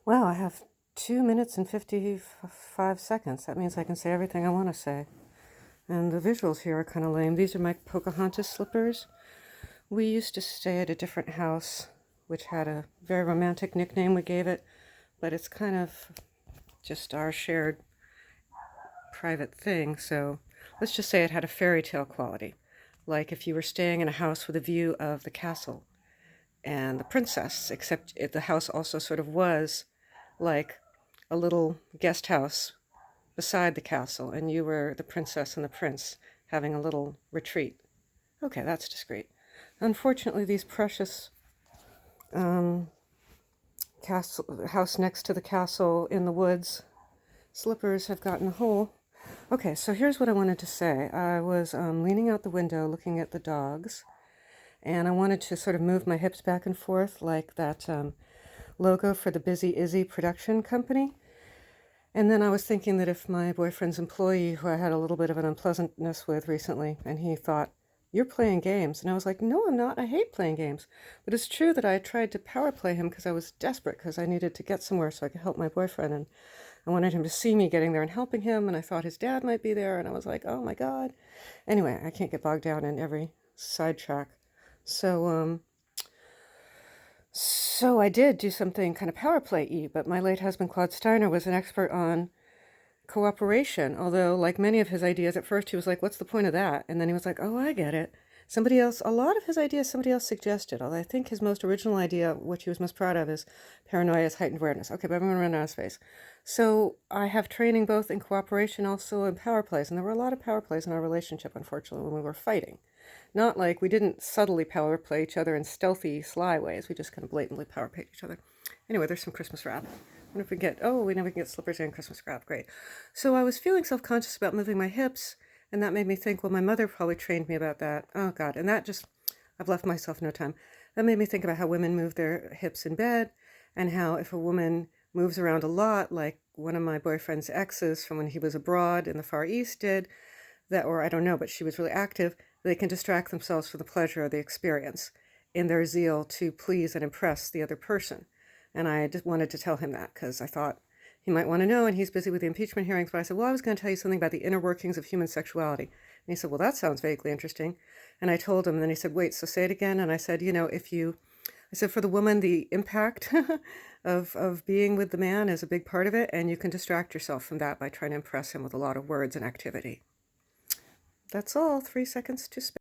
Wow, I have 2 minutes and 55 seconds. That means I can say everything I want to say. And the visuals here are kind of lame. These are my Pocahontas slippers. We used to stay at a different house, which had a very romantic nickname we gave it, but it's kind of just our shared private thing. So let's just say it had a fairy tale quality. Like if you were staying in a house with a view of the castle and the princess, except the house also sort of was like a little guest house beside the castle, and you were the princess and the prince having a little retreat. Okay, that's discreet. Unfortunately, these precious house next to the castle in the woods slippers have gotten a hole. Okay, so here's what I wanted to say. I was leaning out the window looking at the dogs, and I wanted to sort of move my hips back and forth like that logo for the Busy Izzy production company. And then I was thinking that if my boyfriend's employee, who I had a little bit of an unpleasantness with recently, and he thought, "You're playing games." And I was like, "No, I'm not. I hate playing games." But it's true that I tried to power play him because I was desperate, because I needed to get somewhere so I could help my boyfriend. And I wanted him to see me getting there and helping him. And I thought his dad might be there. And I was like, oh my God. Anyway, I can't get bogged down in every sidetrack. So I did do something kind of power play-y, but my late husband, Claude Steiner, was an expert on cooperation, although like many of his ideas, at first he was like, what's the point of that? And then he was like, oh, I get it. A lot of his ideas, somebody else suggested, although I think his most original idea, which he was most proud of, is paranoia is heightened awareness. Okay, but I'm going to run out of space. So I have training both in cooperation, also in power plays, and there were a lot of power plays in our relationship, unfortunately, when we were fighting. Not like we didn't subtly power play each other in stealthy, sly ways. We just kind of blatantly power played each other. Anyway, there's some Christmas wrap. What if we get, oh, we never get slippers and Christmas wrap. Great. So I was feeling self-conscious about moving my hips, and that made me think, well, my mother probably trained me about that. Oh, God. And that just, I've left myself no time. That made me think about how women move their hips in bed, and how if a woman moves around a lot, like one of my boyfriend's exes from when he was abroad in the Far East did, that, or I don't know, but she was really active, they can distract themselves from the pleasure of the experience in their zeal to please and impress the other person. And I just wanted to tell him that because I thought he might want to know, and he's busy with the impeachment hearings. But I said, well, I was going to tell you something about the inner workings of human sexuality. And he said, well, that sounds vaguely interesting. And I told him, and then he said, wait, so say it again. And I said, I said, for the woman, the impact of being with the man is a big part of it, and you can distract yourself from that by trying to impress him with a lot of words and activity. That's all. 3 seconds to spare.